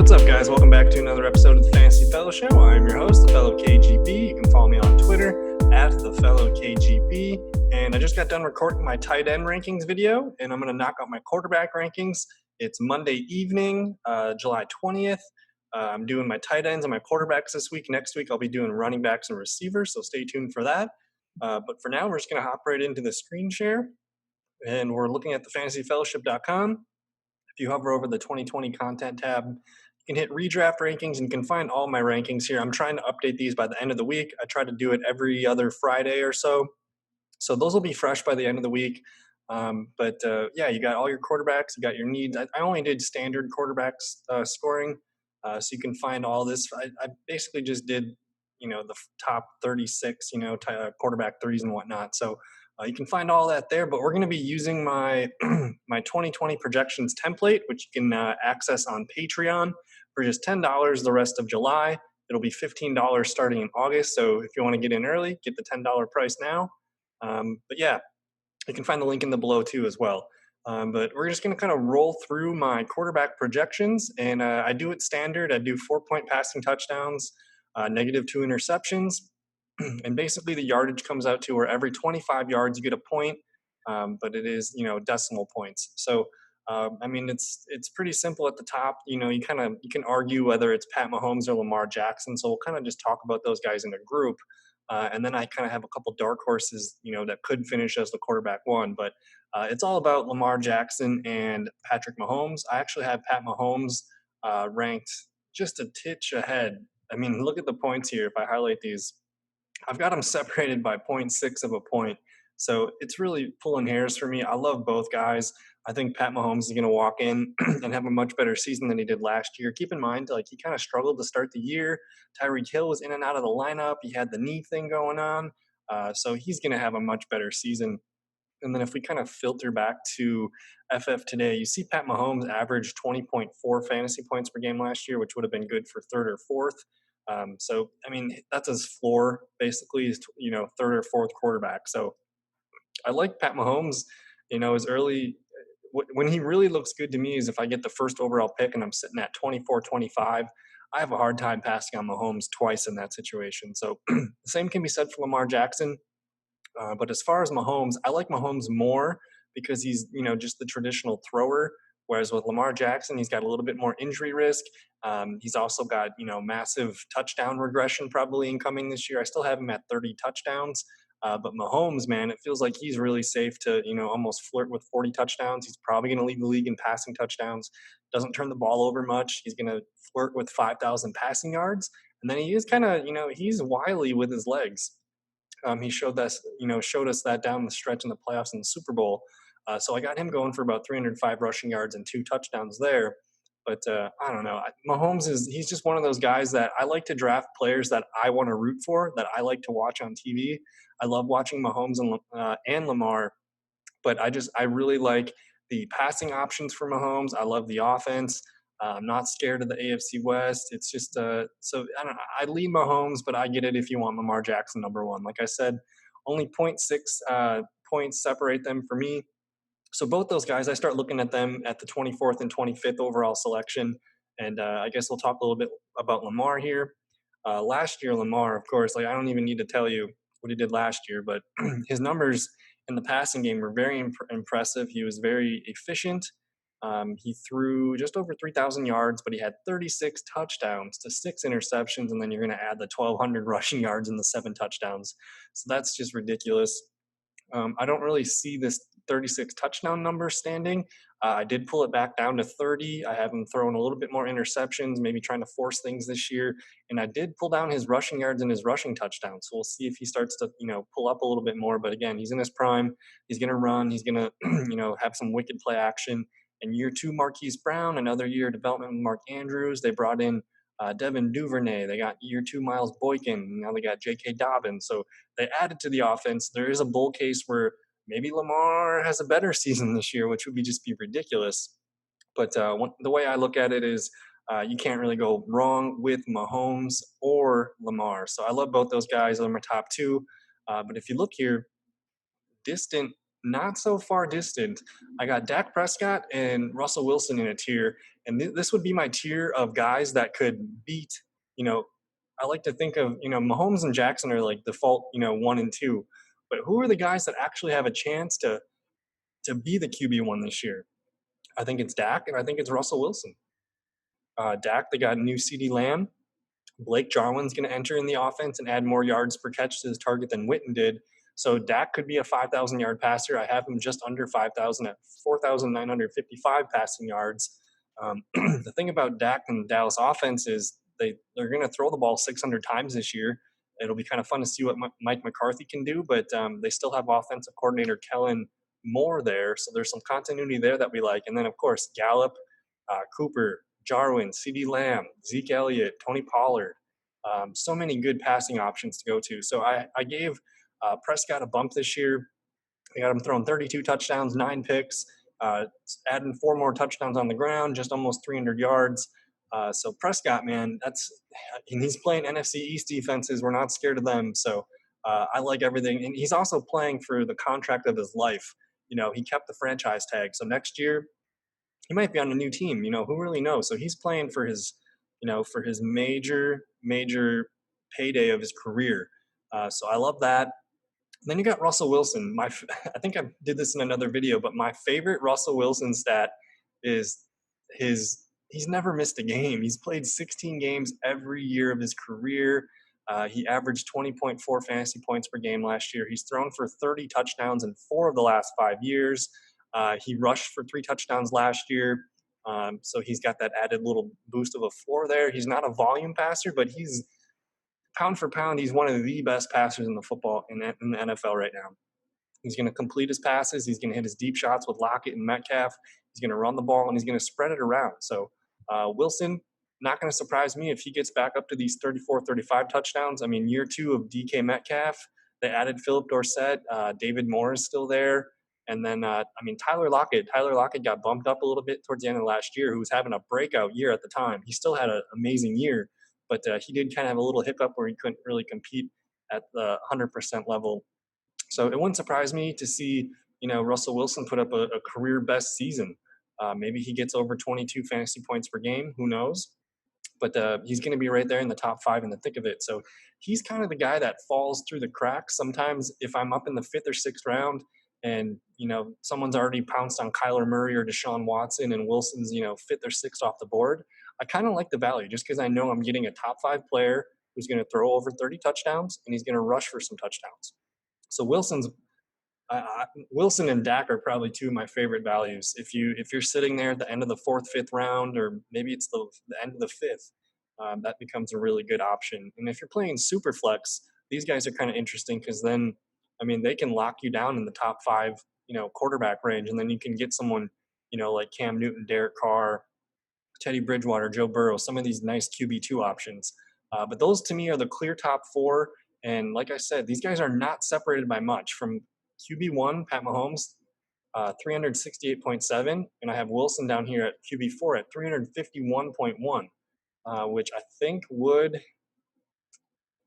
What's up, guys? Welcome back to another episode of the Fantasy Fellow Show. I'm your host, theFellowKGB. You can follow me on Twitter at theFellowKGB. And I just got done recording my tight end rankings video, and I'm going to knock out my quarterback rankings. It's Monday evening, July 20th. I'm doing my tight ends and my quarterbacks this week. Next week, I'll be doing running backs and receivers, so stay tuned for that. But for now, we're just going to hop right into the screen share, and we're looking at thefantasyfellowship.com. If you hover over the 2020 content tab, you can hit redraft rankings and you can find all my rankings here. I'm trying to update these by the end of the week. I try to do it every other Friday or so. So those will be fresh by the end of the week. Yeah, you got all your quarterbacks, you got your needs. I only did standard quarterbacks scoring, so you can find all this. I basically just did, the top 36, quarterback threes and whatnot. So you can find all that there, but we're going to be using my my 2020 projections template, which you can access on Patreon for just $10 the rest of July. It'll be $15 starting in August. So if you want to get in early, get the $10 price now. But yeah, you can find the link in the below too as well. But we're just going to kind of roll through my quarterback projections, and I do it standard. I do 4-point passing touchdowns, -2 interceptions. And basically the yardage comes out to where every 25 yards you get a point, but it is, decimal points. So, it's pretty simple at the top. You can argue whether it's Pat Mahomes or Lamar Jackson. So we'll kind of just talk about those guys in a group. And then I kind of have a couple dark horses, that could finish as the quarterback one. But it's all about Lamar Jackson and Patrick Mahomes. I actually have Pat Mahomes ranked just a titch ahead. I mean, look at the points here. If I highlight these, I've got them separated by 0.6 of a point. So it's really pulling hairs for me. I love both guys. I think Pat Mahomes is going to walk in and have a much better season than he did last year. Keep in mind, he kind of struggled to start the year. Tyreek Hill was in and out of the lineup. He had the knee thing going on. So he's going to have a much better season. And then if we kind of filter back to FF today, you see Pat Mahomes averaged 20.4 fantasy points per game last year, which would have been good for third or fourth. That's his floor, basically, is, third or fourth quarterback. So I like Pat Mahomes, as early when he really looks good to me is if I get the first overall pick and I'm sitting at 24-25. I have a hard time passing on Mahomes twice in that situation. So the same can be said for Lamar Jackson. But as far as Mahomes, I like Mahomes more because he's, just the traditional thrower. Whereas with Lamar Jackson, he's got a little bit more injury risk. He's also got, massive touchdown regression probably incoming this year. I still have him at 30 touchdowns. But Mahomes, man, it feels like he's really safe to, almost flirt with 40 touchdowns. He's probably going to lead the league in passing touchdowns. Doesn't turn the ball over much. He's going to flirt with 5,000 passing yards. And then he is kind of, he's wily with his legs. He showed us that down the stretch in the playoffs in the Super Bowl. So I got him going for about 305 rushing yards and 2 touchdowns there. But I don't know. Mahomes he's just one of those guys that I like to draft players that I want to root for, that I like to watch on TV. I love watching Mahomes and Lamar, but I really like the passing options for Mahomes. I love the offense. I'm not scared of the AFC West. It's just so I don't know. I lead Mahomes, but I get it if you want Lamar Jackson number one. Like I said, only 0.6 points separate them for me. So both those guys, I start looking at them at the 24th and 25th overall selection. And I guess we'll talk a little bit about Lamar here. Last year, Lamar, of course, I don't even need to tell you what he did last year, but his numbers in the passing game were very impressive. He was very efficient. He threw just over 3,000 yards, but he had 36 touchdowns to 6 interceptions, and then you're going to add the 1,200 rushing yards and the 7 touchdowns. So that's just ridiculous. I don't really see this 36 touchdown number standing. I did pull it back down to 30. I have him throwing a little bit more interceptions, maybe trying to force things this year. And I did pull down his rushing yards and his rushing touchdowns. So we'll see if he starts to, pull up a little bit more. But again, he's in his prime. He's going to run. He's going to, have some wicked play action. And year 2, Marquise Brown, another year of development with Mark Andrews. They brought in Devin Duvernay. They got year 2 Miles Boykin. Now they got J.K. Dobbins. So they added to the offense. There is a bull case where maybe Lamar has a better season this year, which would just be ridiculous. But the way I look at it is you can't really go wrong with Mahomes or Lamar. So I love both those guys. They're my top 2. But if you look here, distant not so far distant. I got Dak Prescott and Russell Wilson in a tier, and this would be my tier of guys that could beat. You know, I like to think of Mahomes and Jackson are like default 1 and 2, but who are the guys that actually have a chance to be the QB1 this year? I think it's Dak, and I think it's Russell Wilson. Dak, they got new CD Lamb. Blake Jarwin's going to enter in the offense and add more yards per catch to his target than Witten did. So Dak could be a 5,000 yard passer. I have him just under 5,000 at 4,955 passing yards. The thing about Dak and the Dallas offense is they're going to throw the ball 600 times this year. It'll be kind of fun to see what Mike McCarthy can do, but they still have offensive coordinator Kellen Moore there. So there's some continuity there that we like. And then, of course, Gallup, Cooper, Jarwin, CD Lamb, Zeke Elliott, Tony Pollard. So many good passing options to go to. So I gave Prescott a bump this year. I got him throwing 32 touchdowns, 9 picks, adding 4 more touchdowns on the ground, just almost 300 yards. So Prescott, man, and he's playing NFC East defenses. We're not scared of them. So I like everything. And he's also playing for the contract of his life. He kept the franchise tag. So next year, he might be on a new team. Who really knows? So he's playing for his major payday of his career. So I love that. And then you got Russell Wilson. I think I did this in another video, but my favorite Russell Wilson stat is he's never missed a game. He's played 16 games every year of his career. He averaged 20.4 fantasy points per game last year. He's thrown for 30 touchdowns in 4 of the last 5 years. He rushed for 3 touchdowns last year. So he's got that added little boost of a floor there. He's not a volume passer, but he's pound for pound, he's one of the best passers in the NFL right now. He's going to complete his passes. He's going to hit his deep shots with Lockett and Metcalf. He's going to run the ball, and he's going to spread it around. So Wilson, not going to surprise me if he gets back up to these 34, 35 touchdowns. I mean, year 2 of DK Metcalf, they added Philip Dorsett. David Moore is still there. And then, Tyler Lockett. Tyler Lockett got bumped up a little bit towards the end of last year, who was having a breakout year at the time. He still had an amazing year, but he did kind of have a little hiccup where he couldn't really compete at the 100% level. So it wouldn't surprise me to see, Russell Wilson put up a career best season. Maybe he gets over 22 fantasy points per game. Who knows? But he's going to be right there in the top 5 in the thick of it. So he's kind of the guy that falls through the cracks. Sometimes if I'm up in the 5th or 6th round and, someone's already pounced on Kyler Murray or Deshaun Watson and Wilson's, 5th or 6th off the board, I kind of like the value just because I know I'm getting a top 5 player who's going to throw over 30 touchdowns and he's going to rush for some touchdowns. So Wilson and Dak are probably 2 of my favorite values. If you're sitting there at the end of the 4th, 5th round, or maybe it's the end of the 5th, that becomes a really good option. And if you're playing super flex, these guys are kind of interesting because then, they can lock you down in the top 5, quarterback range, and then you can get someone, like Cam Newton, Derek Carr, Teddy Bridgewater, Joe Burrow, some of these nice QB2 options. But those to me are the clear top 4. And like I said, these guys are not separated by much. From QB1, Pat Mahomes, 368.7, and I have Wilson down here at QB4 at 351.1, which I think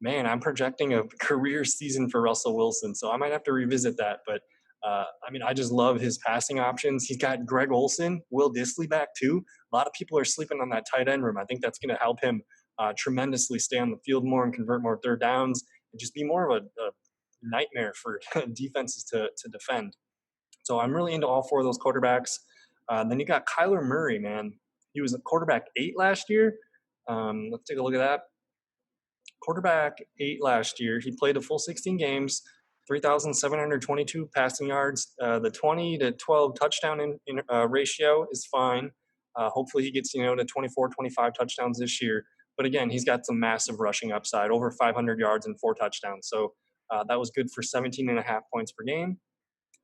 I'm projecting a career season for Russell Wilson, so I might have to revisit that. But I just love his passing options. He's got Greg Olsen, Will Dissly back too. A lot of people are sleeping on that tight end room. I think that's going to help him tremendously stay on the field more and convert more 3rd downs and just be more of a nightmare for defenses to defend. So I'm really into all 4 of those quarterbacks. Then you got Kyler Murray, man. He was a quarterback 8 last year. Let's take a look at that. Quarterback 8 last year. He played a full 16 games, 3,722 passing yards. The 20 to 12 touchdown ratio is fine. Hopefully he gets, to 24, 25 touchdowns this year. But again, he's got some massive rushing upside, over 500 yards and 4 touchdowns. So that was good for 17.5 points per game.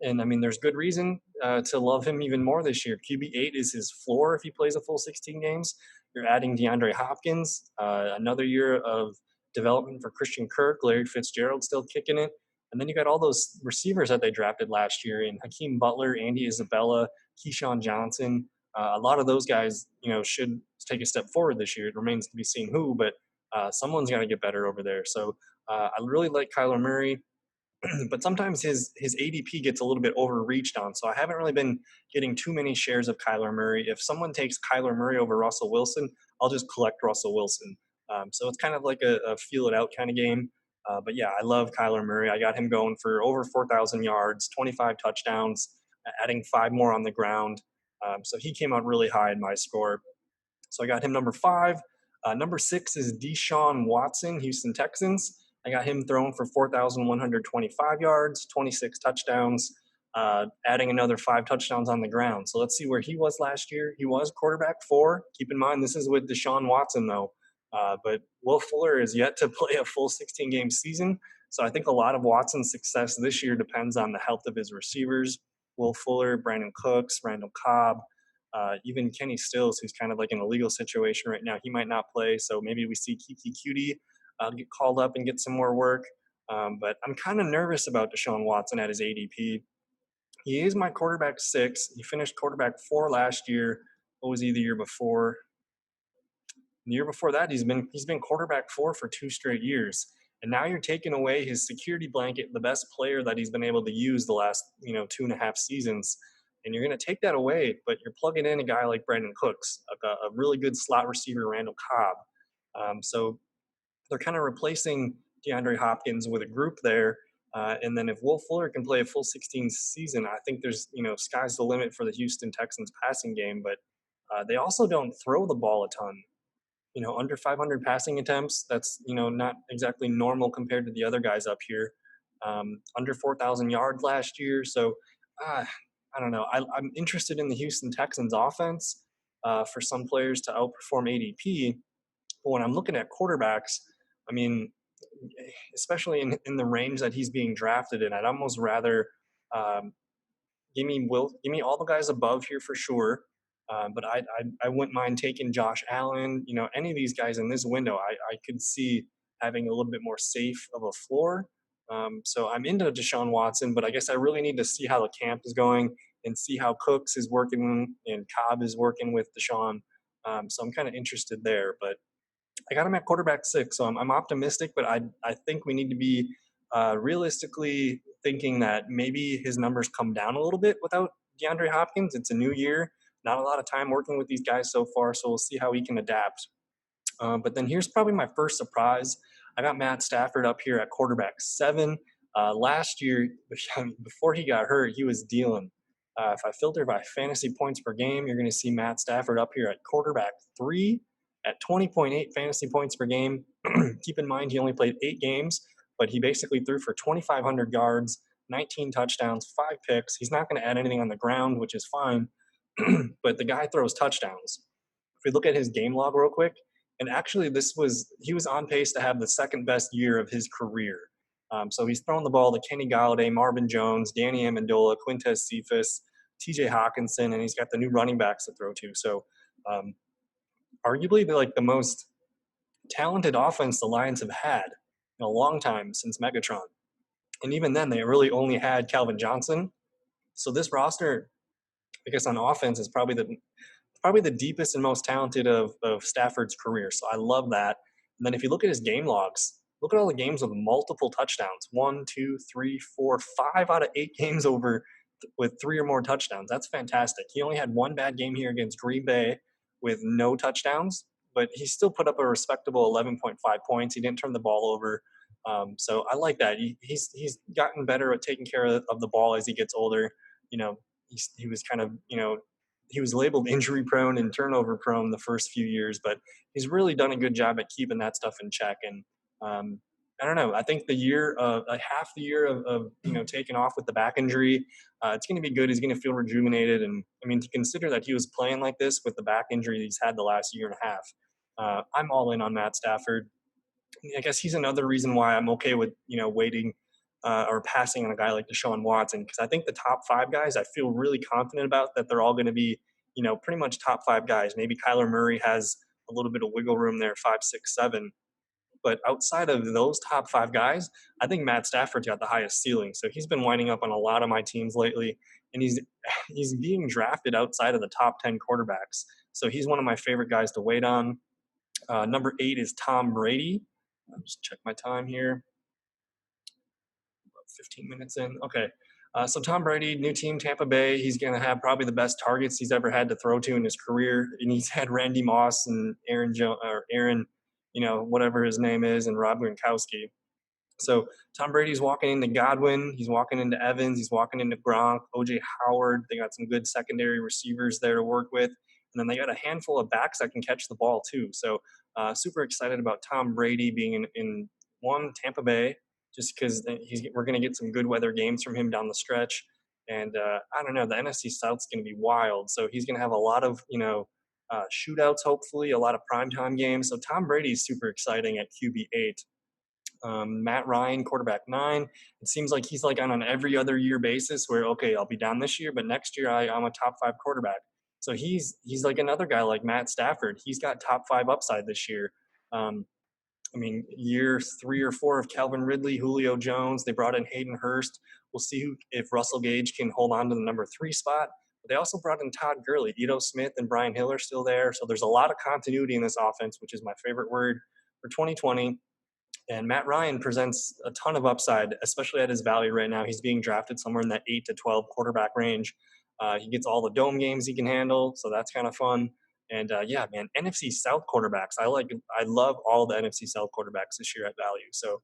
And there's good reason to love him even more this year. QB8 is his floor if he plays a full 16 games. You're adding DeAndre Hopkins, another year of development for Christian Kirk, Larry Fitzgerald still kicking it. And then you got all those receivers that they drafted last year in Hakeem Butler, Andy Isabella, Keyshawn Johnson. A lot of those guys, should take a step forward this year. It remains to be seen who, but someone's got to get better over there. So I really like Kyler Murray. but sometimes his ADP gets a little bit overreached on. So I haven't really been getting too many shares of Kyler Murray. If someone takes Kyler Murray over Russell Wilson, I'll just collect Russell Wilson. So it's kind of like a feel it out kind of game. But yeah, I love Kyler Murray. I got him going for over 4,000 yards, 25 touchdowns, adding 5 more on the ground. So he came out really high in my score. So I got him number 5. Number 6 is Deshaun Watson, Houston Texans. I got him thrown for 4,125 yards, 26 touchdowns, adding another 5 touchdowns on the ground. So let's see where he was last year. He was quarterback 4. Keep in mind, this is with Deshaun Watson, though. But Will Fuller is yet to play a full 16-game season. So I think a lot of Watson's success this year depends on the health of his receivers. Will Fuller, Brandon Cooks, Randall Cobb, even Kenny Stills, who's kind of like in a legal situation right now. He might not play, so maybe we see Kiki Cutie get called up and get some more work. But I'm kind of nervous about Deshaun Watson at his ADP. He is my quarterback 6. He finished quarterback 4 last year. What was he the year before? The year before that, he's been quarterback 4 for 2 straight years. And now you're taking away his security blanket, the best player that he's been able to use the last 2.5 seasons. And you're going to take that away, but you're plugging in a guy like Brandon Cooks, a really good slot receiver, Randall Cobb. So they're kind of replacing DeAndre Hopkins with a group there. And then if Will Fuller can play a full 16 season, I think there's, sky's the limit for the Houston Texans passing game. But they also don't throw the ball a ton. Under 500 passing attempts, that's, not exactly normal compared to the other guys up here. Under 4,000 yards last year. So I don't know. I'm interested in the Houston Texans offense for some players to outperform ADP. But when I'm looking at quarterbacks, I mean, especially in the range that he's being drafted in, I'd almost rather give me all the guys above here for sure. But I wouldn't mind taking Josh Allen. Any of these guys in this window, I could see having a little bit more safe of a floor. So I'm into Deshaun Watson, but I guess I really need to see how the camp is going and see how Cooks is working and Cobb is working with Deshaun. So I'm kind of interested there. But I got him at quarterback 6, so I'm optimistic, but I think we need to be realistically thinking that maybe his numbers come down a little bit without DeAndre Hopkins. It's a new year, not a lot of time working with these guys so far, so we'll see how he can adapt. But then here's probably my first surprise. I got Matt Stafford up here at quarterback 7. Last year, before he got hurt, he was dealing. If I filter by fantasy points per game, you're going to see Matt Stafford up here at quarterback 3 at 20.8 fantasy points per game. Keep in mind, he only played 8 games, but he basically threw for 2,500 yards, 19 touchdowns, 5 picks. He's not going to add anything on the ground, which is fine, but the guy throws touchdowns. If we look at his game log real quick, and actually he was on pace to have the second best year of his career. So he's thrown the ball to Kenny Galladay, Marvin Jones, Danny Amendola, Quintez Cephas, TJ Hawkinson, and he's got the new running backs to throw to. So arguably the most talented offense the Lions have had in a long time since Megatron. And even then, they really only had Calvin Johnson. So this roster, I guess on offense, is probably the deepest and most talented of Stafford's career. So I love that. And then if you look at his game logs, look at all the games with multiple touchdowns. 1, 2, 3, 4, 5 out of 8 games over with 3 or more touchdowns. That's fantastic. He only had 1 bad game here against Green Bay with no touchdowns, but he still put up a respectable 11.5 points. He didn't turn the ball over. So I like that. He's gotten better at taking care of the ball as he gets older. He was kind of, he was labeled injury prone and turnover prone the first few years, but he's really done a good job at keeping that stuff in check. And I don't know. I think half the year of taking off with the back injury, it's going to be good. He's going to feel rejuvenated. And I mean, to consider that he was playing like this with the back injury he's had the last year and a half, I'm all in on Matt Stafford. I guess he's another reason why I'm okay with, waiting or passing on a guy like Deshaun Watson, because I think the top 5 guys I feel really confident about that they're all going to be, pretty much top 5 guys. Maybe Kyler Murray has a little bit of wiggle room there, 5, 6, 7. But outside of those top 5 guys, I think Matt Stafford's got the highest ceiling. So he's been winding up on a lot of my teams lately, and he's being drafted outside of the top 10 quarterbacks. So he's one of my favorite guys to wait on. Number 8 is Tom Brady. I'll just check my time here. 15 minutes in. Okay. So Tom Brady, new team, Tampa Bay. He's going to have probably the best targets he's ever had to throw to in his career, and he's had Randy Moss and Aaron, whatever his name is, and Rob Gronkowski. So Tom Brady's walking into Godwin, he's walking into Evans, he's walking into Gronk, OJ Howard. They got some good secondary receivers there to work with, and then they got a handful of backs that can catch the ball too. So super excited about Tom Brady being in one Tampa Bay, just because we're going to get some good weather games from him down the stretch. And I don't know, the NFC South's going to be wild, so he's going to have a lot of shootouts, hopefully a lot of primetime games. So Tom Brady's super exciting at QB8. Matt Ryan, quarterback 9. It seems like he's like on an every other year basis where, okay, I'll be down this year, but next year I'm a top 5 quarterback. So he's like another guy like Matt Stafford. He's got top 5 upside this year. I mean, year 3 or 4 of Calvin Ridley, Julio Jones. They brought in Hayden Hurst. We'll see if Russell Gage can hold on to the number 3 spot. But they also brought in Todd Gurley. Ito Smith and Brian Hill are still there. So there's a lot of continuity in this offense, which is my favorite word for 2020. And Matt Ryan presents a ton of upside, especially at his value right now. He's being drafted somewhere in that 8 to 12 quarterback range. He gets all the dome games he can handle, so that's kind of fun. And yeah, man, NFC South quarterbacks. I love all the NFC South quarterbacks this year at value. So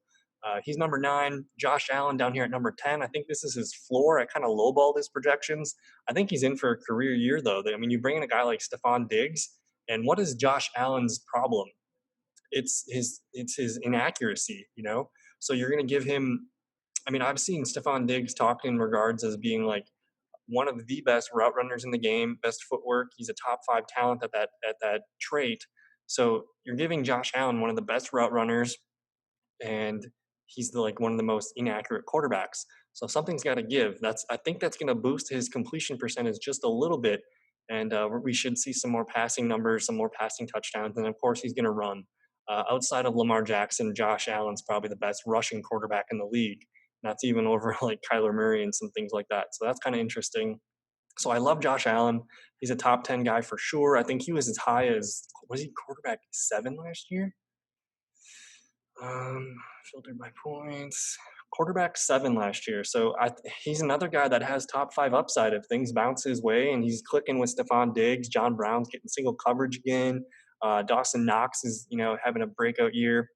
he's number 9. Josh Allen down here at number 10. I think this is his floor. I kind of lowballed his projections. I think he's in for a career year, though. I mean, you bring in a guy like Stephon Diggs, and what is Josh Allen's problem? It's his inaccuracy, So you're going to give him. I mean, I've seen Stephon Diggs talked in regards as being like one of the best route runners in the game, best footwork. He's a top 5 talent at that trait. So you're giving Josh Allen one of the best route runners, and he's like one of the most inaccurate quarterbacks. So something's got to give. I think that's going to boost his completion percentage just a little bit, and we should see some more passing numbers, some more passing touchdowns, and of course he's going to run. Outside of Lamar Jackson, Josh Allen's probably the best rushing quarterback in the league. That's even over like Kyler Murray and some things like that. So that's kind of interesting. So I love Josh Allen. He's a top 10 guy for sure. I think he was as high as, was he quarterback 7 last year? Filtered by points. Quarterback 7 last year. So he's another guy that has top 5 upside if things bounce his way, and he's clicking with Stephon Diggs. John Brown's getting single coverage again. Dawson Knox is, having a breakout year.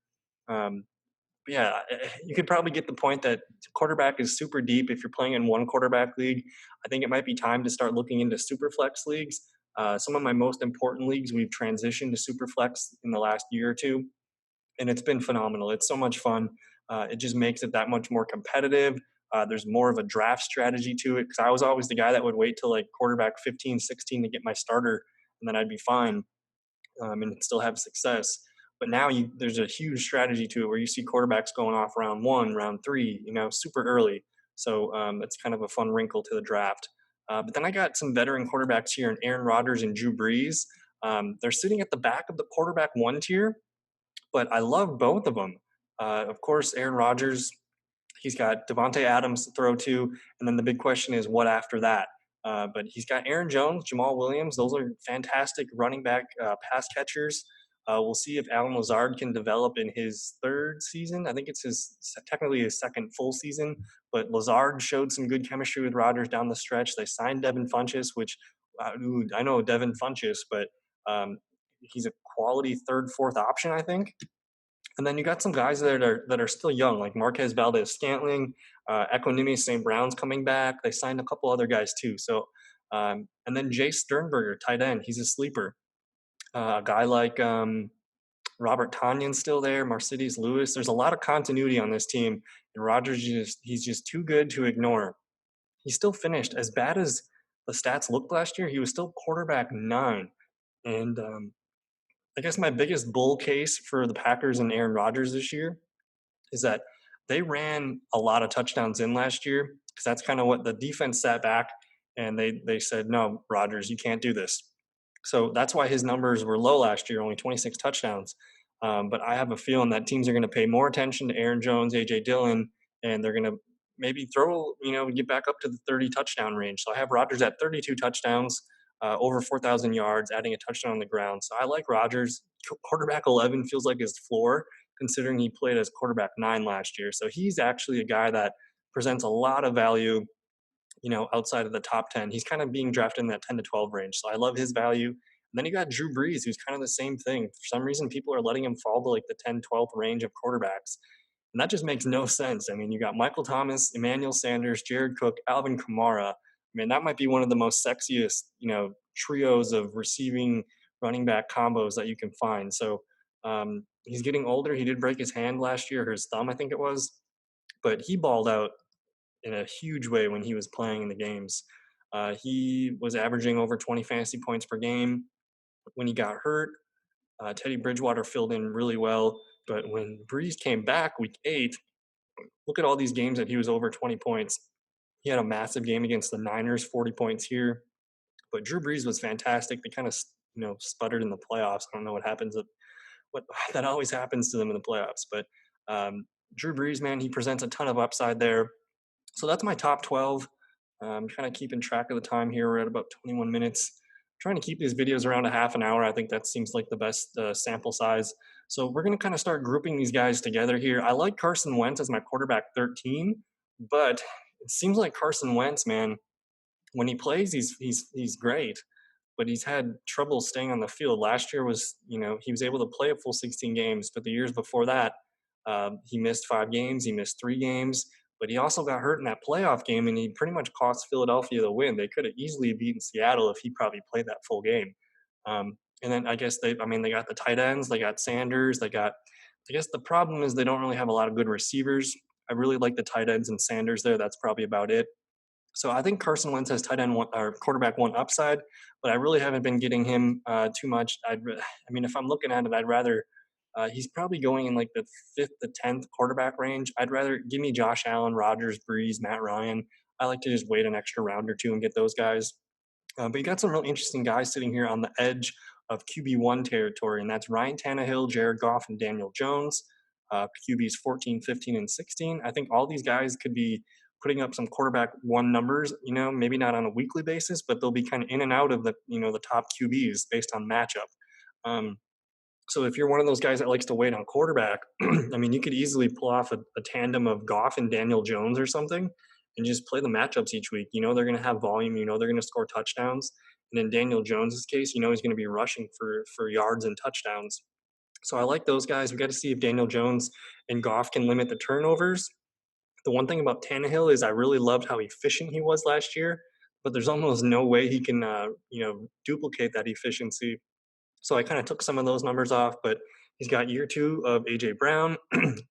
Yeah, you could probably get the point that quarterback is super deep if you're playing in one quarterback league. I think it might be time to start looking into super flex leagues. Some of my most important leagues, we've transitioned to super flex in the last year or two, and it's been phenomenal. It's so much fun. It just makes it that much more competitive. There's more of a draft strategy to it, because I was always the guy that would wait till like quarterback 15, 16 to get my starter, and then I'd be fine and still have success. But now there's a huge strategy to it where you see quarterbacks going off round 1, round 3, super early. So it's kind of a fun wrinkle to the draft. But then I got some veteran quarterbacks here in Aaron Rodgers and Drew Brees. They're sitting at the back of the quarterback 1 tier, but I love both of them. Of course, Aaron Rodgers, he's got Devontae Adams to throw to, and then the big question is what after that? But he's got Aaron Jones, Jamal Williams. Those are fantastic running back pass catchers. We'll see if Alan Lazard can develop in his 3rd season. I think it's technically his 2nd full season, but Lazard showed some good chemistry with Rodgers down the stretch. They signed Devin Funchess, which I know Devin Funchess, but he's a quality 3rd, 4th option, I think. And then you got some guys that are still young, like Marquez Valdez-Scantling, Equanimeous St. Brown's coming back. They signed a couple other guys too. So, and then Jay Sternberger, tight end, he's a sleeper. A guy like Robert Tonyan's still there, Mercedes Lewis. There's a lot of continuity on this team, and Rodgers he's just too good to ignore. He still finished as bad as the stats looked last year. He was still quarterback 9, and I guess my biggest bull case for the Packers and Aaron Rodgers this year is that they ran a lot of touchdowns in last year, because that's kind of what the defense sat back and they said, no, Rodgers, you can't do this. So that's why his numbers were low last year, only 26 touchdowns. But I have a feeling that teams are going to pay more attention to Aaron Jones, A.J. Dillon, and they're going to maybe throw, get back up to the 30 touchdown range. So I have Rodgers at 32 touchdowns, over 4,000 yards, adding a touchdown on the ground. So I like Rodgers. Quarterback 11 feels like his floor, considering he played as quarterback 9 last year. So he's actually a guy that presents a lot of value, outside of the top 10. He's kind of being drafted in that 10 to 12 range. So I love his value. And then you got Drew Brees, who's kind of the same thing. For some reason, people are letting him fall to like the 10, 12th range of quarterbacks. And that just makes no sense. I mean, you got Michael Thomas, Emmanuel Sanders, Jared Cook, Alvin Kamara. I mean, that might be one of the most sexiest, trios of receiving running back combos that you can find. So he's getting older. He did break his hand last year, or his thumb, I think it was, but he balled out in a huge way when he was playing in the games. He was averaging over 20 fantasy points per game. When he got hurt, Teddy Bridgewater filled in really well. But when Breeze came back week 8, look at all these games that he was over 20 points. He had a massive game against the Niners, 40 points here. But Drew Brees was fantastic. They kind of, sputtered in the playoffs. I don't know what happens. What that always happens to them in the playoffs. But Drew Brees, man, he presents a ton of upside there. So that's my top 12. I'm kind of keeping track of the time here. We're at about 21 minutes. I'm trying to keep these videos around a half an hour. I think that seems like the best sample size. So we're going to kind of start grouping these guys together here. I like Carson Wentz as my quarterback 13, but it seems like Carson Wentz, man, when he plays, he's great, but he's had trouble staying on the field. Last year was, he was able to play a full 16 games, but the years before that, he missed 5 games, he missed 3 games, but he also got hurt in that playoff game, and he pretty much cost Philadelphia the win. They could have easily beaten Seattle if he probably played that full game. And then I guess they got the tight ends, they got Sanders, I guess the problem is they don't really have a lot of good receivers. I really like the tight ends and Sanders there. That's probably about it. So I think Carson Wentz has tight end one, or quarterback one upside, but I really haven't been getting him too much. I mean, if I'm looking at it, I'd rather he's probably going in like the 5th to 10th quarterback range. I'd rather give me Josh Allen, Rodgers, Breeze, Matt Ryan. I like to just wait an extra round or two and get those guys. But you got some real interesting guys sitting here on the edge of QB1 territory, and that's Ryan Tannehill, Jared Goff, and Daniel Jones. QBs 14, 15, and 16. I think all these guys could be putting up some quarterback one numbers, maybe not on a weekly basis, but they'll be kind of in and out of the top QBs based on matchup. So if you're one of those guys that likes to wait on quarterback, I mean, you could easily pull off a tandem of Goff and Daniel Jones or something and just play the matchups each week. They're going to have volume. They're going to score touchdowns. And in Daniel Jones's case, he's going to be rushing for yards and touchdowns. So I like those guys. We got to see if Daniel Jones and Goff can limit the turnovers. The one thing about Tannehill is I really loved how efficient he was last year, but there's almost no way he can, duplicate that efficiency. So I kind of took some of those numbers off, but he's got year 2 of A.J. Brown.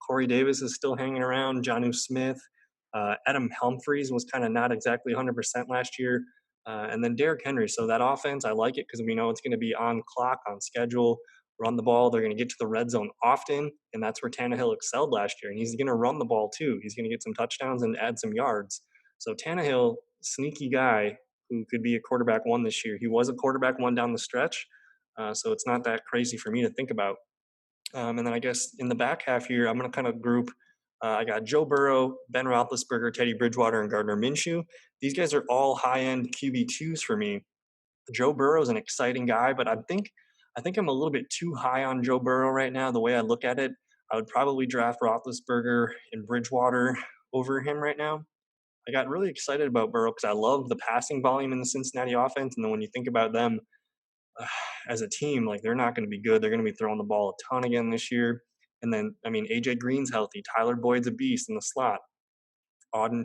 Corey Davis is still hanging around. Jonnu Smith. Adam Humphries was kind of not exactly 100% last year. And then Derrick Henry. So that offense, I like it because we know it's going to be on clock, on schedule, run the ball. They're going to get to the red zone often, and that's where Tannehill excelled last year. And he's going to run the ball too. He's going to get some touchdowns and add some yards. So Tannehill, sneaky guy who could be a quarterback one this year. He was a quarterback one down the stretch, so it's not that crazy for me to think about. And then I guess in the back half here, I'm going to kind of group. I got Joe Burrow, Ben Roethlisberger, Teddy Bridgewater, and Gardner Minshew. These guys are all high-end QB2s for me. Joe Burrow is an exciting guy, but I think I'm a little bit too high on Joe Burrow right now. The way I look at it, I would probably draft Roethlisberger and Bridgewater over him right now. I got really excited about Burrow because I love the passing volume in the Cincinnati offense, and then when you think about them as a team, like they're not going to be good. They're going to be throwing the ball a ton again this year. And then, I mean, AJ Green's healthy. Tyler Boyd's a beast in the slot. Auden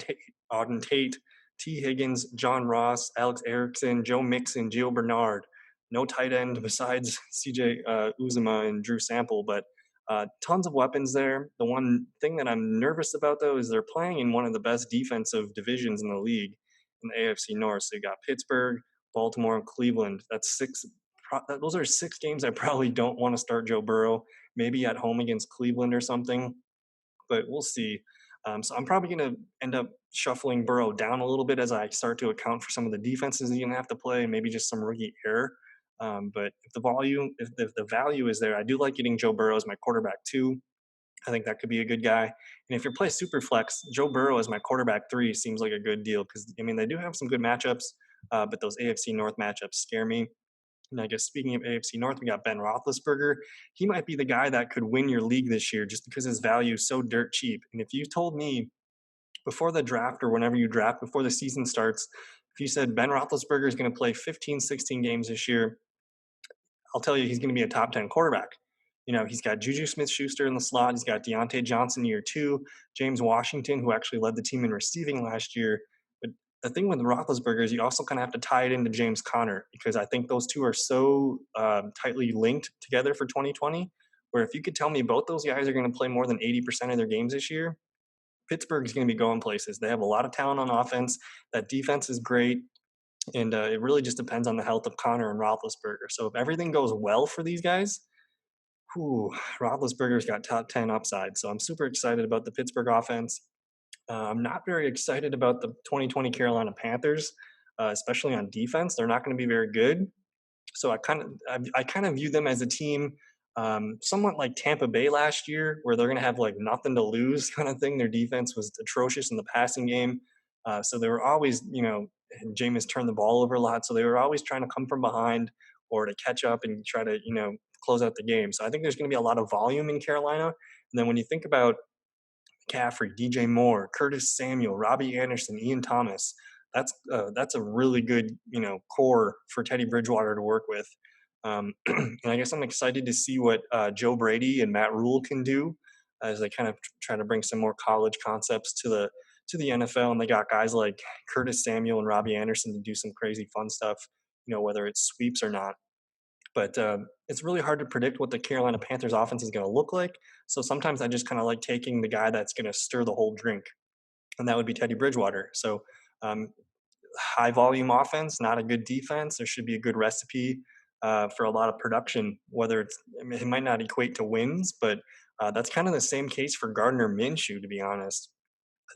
Tate, T. Higgins, John Ross, Alex Erickson, Joe Mixon, Gio Bernard. No tight end besides CJ Uzuma and Drew Sample, but tons of weapons there. The one thing that I'm nervous about, though, is they're playing in one of the best defensive divisions in the league in the AFC North. So you got Pittsburgh, Baltimore, and Cleveland. Those are 6 games I probably don't want to start Joe Burrow. Maybe at home against Cleveland or something, but we'll see. So I'm probably going to end up shuffling Burrow down a little bit as I start to account for some of the defenses he's going to have to play, maybe just some rookie error. But if the value is there, I do like getting Joe Burrow as my quarterback 2. I think that could be a good guy. And if you're playing super flex, Joe Burrow as my quarterback 3 seems like a good deal because, I mean, they do have some good matchups, but those AFC North matchups scare me. And I guess speaking of AFC North, we got Ben Roethlisberger. He might be the guy that could win your league this year just because his value is so dirt cheap. And if you told me before the draft or whenever you draft, before the season starts, if you said Ben Roethlisberger is going to play 15, 16 games this year, I'll tell you he's going to be a top 10 quarterback. He's got Juju Smith-Schuster in the slot. He's got Deontay Johnson year two, James Washington, who actually led the team in receiving last year. But the thing with Roethlisberger is you also kind of have to tie it into James Conner, because I think those two are so tightly linked together for 2020, where if you could tell me both those guys are going to play more than 80% of their games this year, Pittsburgh's going to be going places. They have a lot of talent on offense. That defense is great. And it really just depends on the health of Connor and Roethlisberger. So if everything goes well for these guys, whew, Roethlisberger's got top 10 upside. So I'm super excited about the Pittsburgh offense. I'm not very excited about the 2020 Carolina Panthers, especially on defense. They're not going to be very good. So I kind of view them as a team somewhat like Tampa Bay last year, where they're going to have like nothing to lose kind of thing. Their defense was atrocious in the passing game, so they were always, Jameis turned the ball over a lot, so they were always trying to come from behind or to catch up and try to close out the game. So I think there's going to be a lot of volume in Carolina. And then when you think about McCaffrey, DJ Moore, Curtis Samuel, Robbie Anderson, Ian Thomas. That's a really good core for Teddy Bridgewater to work with. And I guess I'm excited to see what Joe Brady and Matt Rule can do as they kind of try to bring some more college concepts to the NFL. And they got guys like Curtis Samuel and Robbie Anderson to do some crazy fun stuff, whether it's sweeps or not. But it's really hard to predict what the Carolina Panthers offense is going to look like. So sometimes I just kind of like taking the guy that's going to stir the whole drink, and that would be Teddy Bridgewater. So um, high volume offense, not a good defense. There should be a good recipe for a lot of production. Whether it might not equate to wins, but that's kind of the same case for Gardner Minshew, to be honest.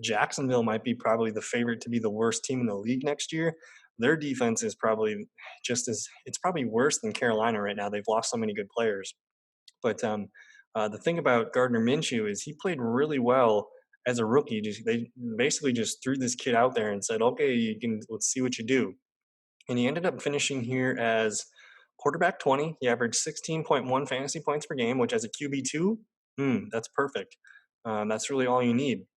Jacksonville might be probably the favorite to be the worst team in the league next year. Their defense is probably it's probably worse than Carolina right now. They've lost so many good players. But the thing about Gardner Minshew is he played really well as a rookie. They basically just threw this kid out there and said, "Okay, let's see what you do." And he ended up finishing here as quarterback 20. He averaged 16.1 fantasy points per game, which as a QB2, that's perfect. That's really all you need.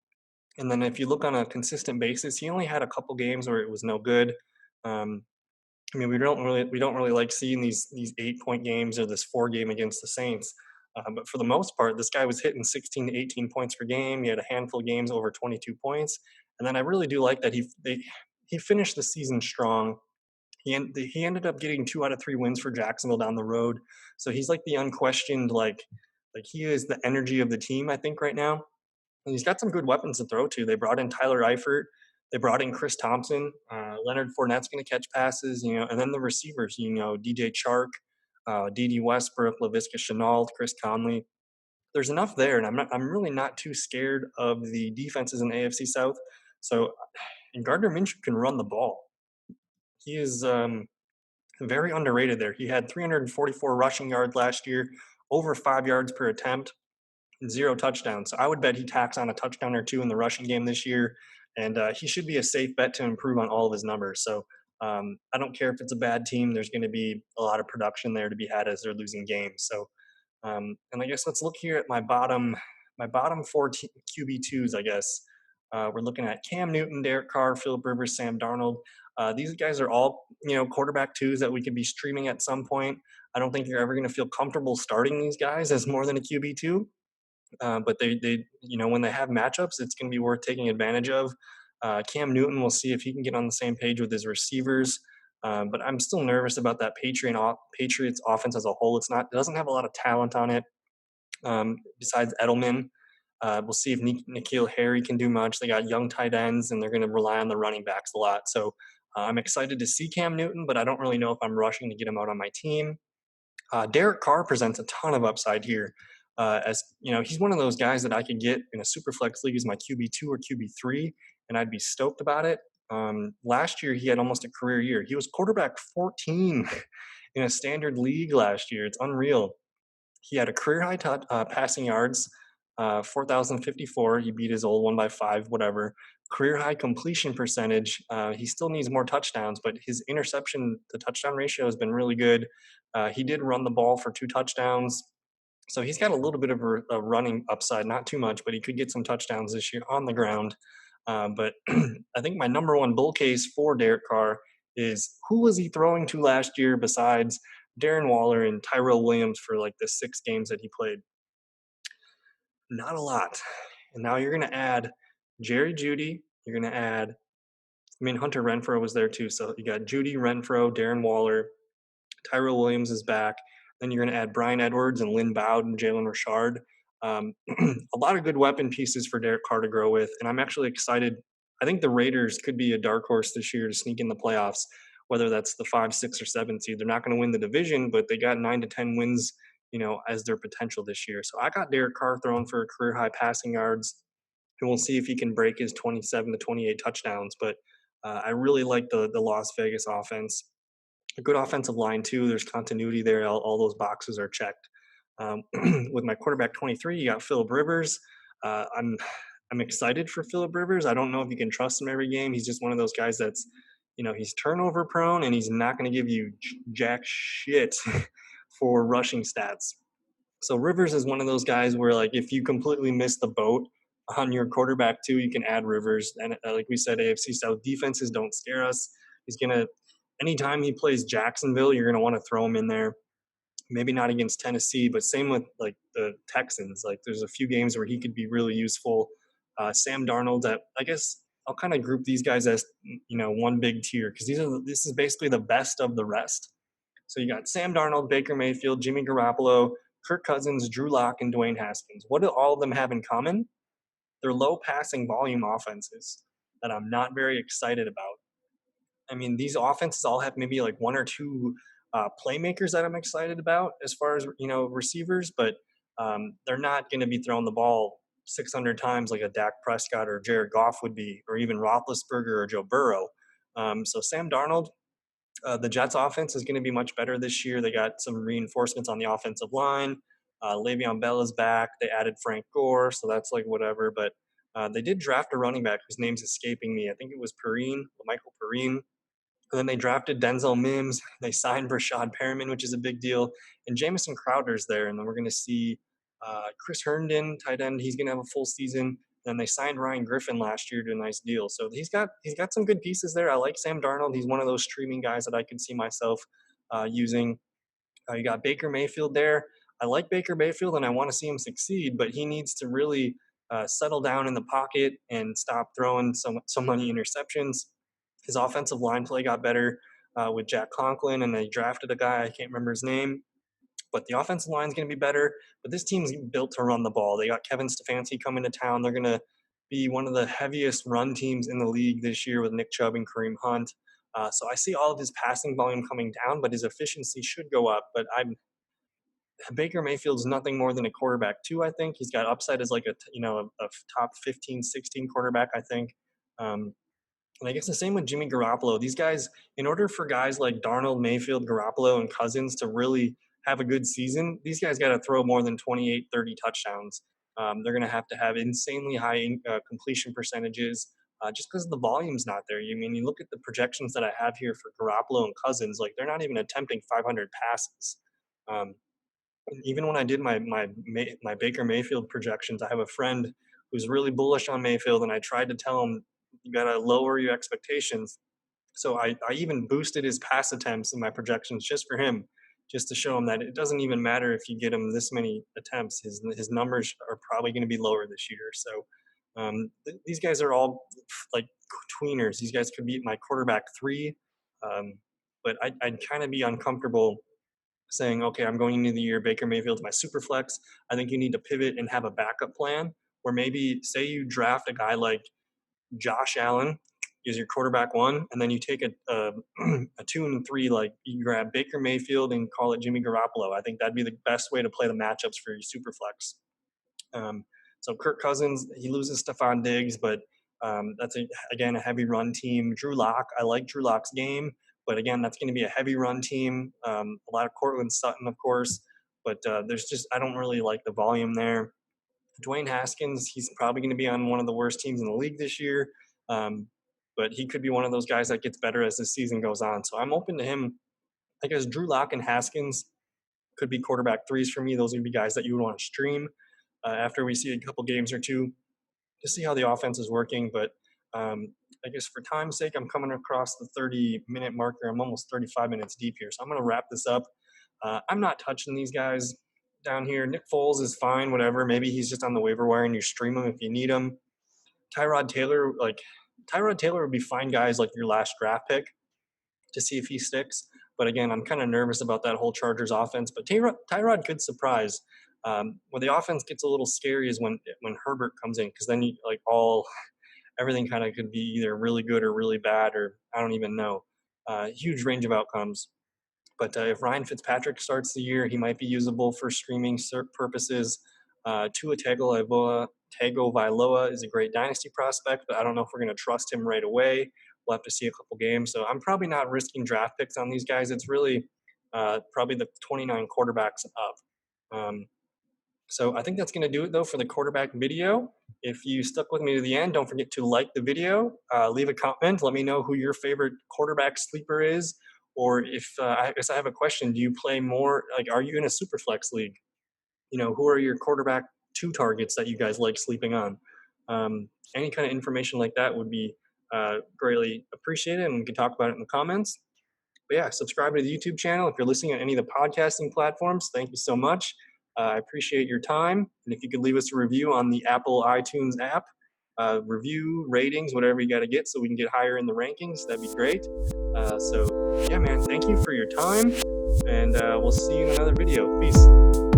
And then if you look on a consistent basis, he only had a couple games where it was no good. Um, we don't really like seeing these 8-point games or this 4 game against the Saints. But for the most part, this guy was hitting 16 to 18 points per game. He had a handful of games over 22 points, and then I really do like that he finished the season strong. He ended up getting 2 out of 3 wins for Jacksonville down the road. So he's like the unquestioned like he is the energy of the team, I think, right now. And he's got some good weapons to throw to. They brought in Tyler Eifert. They brought in Chris Thompson. Leonard Fournette's going to catch passes, and then the receivers, DJ Chark, D.D. Westbrook, Laviska Shenault, Chris Conley. There's enough there, and I'm really not too scared of the defenses in the AFC South. So, and Gardner Minshew can run the ball. He is very underrated there. He had 344 rushing yards last year, over 5 yards per attempt, 0 touchdowns. So I would bet he tacks on a touchdown or 2 in the rushing game this year, and he should be a safe bet to improve on all of his numbers. So I don't care if it's a bad team. There's going to be a lot of production there to be had as they're losing games. So and I guess let's look here at my bottom 4 QB2s. I guess we're looking at Cam Newton, Derek Carr, Philip Rivers, Sam Darnold. These guys are all quarterback twos that we could be streaming at some point. I don't think you're ever going to feel comfortable starting these guys as more than a QB2. But they when they have matchups, it's going to be worth taking advantage of. Cam Newton, we'll see if he can get on the same page with his receivers. But I'm still nervous about that Patriots offense as a whole. It doesn't have a lot of talent on it. Besides Edelman, we'll see if N'Keal Harry can do much. They got young tight ends, and they're going to rely on the running backs a lot. So I'm excited to see Cam Newton, but I don't really know if I'm rushing to get him out on my team. Derek Carr presents a ton of upside here. As he's one of those guys that I could get in a super flex league as my QB2 or QB3, and I'd be stoked about it. Last year, he had almost a career year. He was quarterback 14 in a standard league last year. It's unreal. He had a career high passing yards, 4,054. He beat his old one by 5, whatever. Career high completion percentage. He still needs more touchdowns, but his interception to touchdown ratio has been really good. He did run the ball for 2 touchdowns. So he's got a little bit of a running upside, not too much, but he could get some touchdowns this year on the ground. But I think my number one bull case for Derek Carr is who was he throwing to last year besides Darren Waller and Tyrell Williams for like the 6 games that he played? Not a lot. And now you're going to add Jerry Judy. You're going to add, I mean, Hunter Renfro was there too. So you got Judy, Renfro, Darren Waller, Tyrell Williams is back. Then you're going to add Brian Edwards and Lynn Bowd and Jalen Richard. A lot of good weapon pieces for Derek Carr to grow with. And I'm actually excited. I think the Raiders could be a dark horse this year to sneak in the playoffs, whether that's the 5, 6, or 7 seed. They're not going to win the division, but they got 9 to 10 wins, as their potential this year. So I got Derek Carr throwing for career high passing yards, and we'll see if he can break his 27 to 28 touchdowns. But I really like the Las Vegas offense. A good offensive line too. There's continuity there. All those boxes are checked. With my quarterback 23, you got Phillip Rivers. I'm excited for Phillip Rivers. I don't know if you can trust him every game. He's just one of those guys that's, he's turnover prone and he's not going to give you jack shit for rushing stats. So Rivers is one of those guys where, like, if you completely miss the boat on your quarterback too, you can add Rivers. And like we said, AFC South defenses don't scare us. He's gonna, anytime he plays Jacksonville, you're gonna want to throw him in there. Maybe not against Tennessee, but same with like the Texans. Like there's a few games where he could be really useful. Sam Darnold, I guess I'll kind of group these guys as one big tier because this is basically the best of the rest. So you got Sam Darnold, Baker Mayfield, Jimmy Garoppolo, Kirk Cousins, Drew Lock, and Dwayne Haskins. What do all of them have in common? They're low passing volume offenses that I'm not very excited about. I mean, these offenses all have maybe like one or two playmakers that I'm excited about as far as receivers, but they're not going to be throwing the ball 600 times like a Dak Prescott or Jared Goff would be, or even Roethlisberger or Joe Burrow. So Sam Darnold, the Jets offense is going to be much better this year. They got some reinforcements on the offensive line. Le'Veon Bell is back. They added Frank Gore, so that's like whatever. But they did draft a running back whose name's escaping me. I think it was Michael Perine. And then they drafted Denzel Mims. They signed Brashad Perriman, which is a big deal. And Jamison Crowder's there. And then we're going to see Chris Herndon, tight end. He's going to have a full season. Then they signed Ryan Griffin last year to a nice deal. So he's got some good pieces there. I like Sam Darnold. He's one of those streaming guys that I could see myself using. You got Baker Mayfield there. I like Baker Mayfield and I want to see him succeed, but he needs to really settle down in the pocket and stop throwing so many interceptions. His offensive line play got better with Jack Conklin, and they drafted a guy, I can't remember his name, but the offensive line is going to be better. But this team's built to run the ball. They got Kevin Stefanski coming to town. They're going to be one of the heaviest run teams in the league this year with Nick Chubb and Kareem Hunt. So I see all of his passing volume coming down, but his efficiency should go up. But Baker Mayfield's nothing more than a quarterback too. I think he's got upside as like a top 15, 16 quarterback. I think. And I guess the same with Jimmy Garoppolo. These guys, in order for guys like Darnold, Mayfield, Garoppolo, and Cousins to really have a good season, these guys got to throw more than 28, 30 touchdowns. They're going to have insanely high completion percentages just because the volume's not there. You look at the projections that I have here for Garoppolo and Cousins, like they're not even attempting 500 passes. Even when I did my Baker Mayfield projections, I have a friend who's really bullish on Mayfield, and I tried to tell him, you got to lower your expectations. So I even boosted his pass attempts in my projections just for him, just to show him that it doesn't even matter if you get him this many attempts. His numbers are probably going to be lower this year. So these guys are all like tweeners. These guys could be my quarterback 3. But I'd kind of be uncomfortable saying, okay, I'm going into the year, Baker Mayfield's my super flex. I think you need to pivot and have a backup plan, or maybe say you draft a guy like Josh Allen is your quarterback 1, and then you take a 2 and 3, like you grab Baker Mayfield and call it Jimmy Garoppolo. I think that'd be the best way to play the matchups for your super flex. So Kirk Cousins, he loses Stephon Diggs, but that's again a heavy run team. Drew Lock, I like Drew Lock's game, but again, that's going to be a heavy run team. A lot of Cortland Sutton, of course, but I don't really like the volume there. Dwayne Haskins, he's probably going to be on one of the worst teams in the league this year, but he could be one of those guys that gets better as the season goes on. So I'm open to him. I guess Drew Lock and Haskins could be quarterback 3s for me. Those would be guys that you would want to stream after we see a couple games or two to see how the offense is working. But I guess for time's sake, I'm coming across the 30-minute marker. I'm almost 35 minutes deep here, so I'm going to wrap this up. I'm not touching these guys down here. Nick Foles is fine, whatever. Maybe he's just on the waiver wire and you stream him if you need him. Tyrod Taylor would be fine, guys, like your last draft pick to see if he sticks. But again, I'm kind of nervous about that whole Chargers offense. But Tyrod could surprise. Where the offense gets a little scary is when Herbert comes in, because then everything kind of could be either really good or really bad, or I don't even know. Huge range of outcomes. But if Ryan Fitzpatrick starts the year, he might be usable for streaming purposes. Tua Tagovailoa is a great dynasty prospect, but I don't know if we're going to trust him right away. We'll have to see a couple games. So I'm probably not risking draft picks on these guys. It's really probably the 29 quarterbacks up. So I think that's going to do it, though, for the quarterback video. If you stuck with me to the end, don't forget to like the video, leave a comment, let me know who your favorite quarterback sleeper is, or if I guess I have a question. Do you play more, are you in a super flex league? Who are your quarterback 2 targets that you guys like sleeping on? Any kind of information like that would be greatly appreciated, and we can talk about it in the comments. But yeah, subscribe to the YouTube channel. If you're listening on any of the podcasting platforms, thank you so much. I appreciate your time. And if you could leave us a review on the Apple iTunes app, review, ratings, whatever you got to get so we can get higher in the rankings, that'd be great. So yeah, man, thank you for your time, and we'll see you in another video. Peace.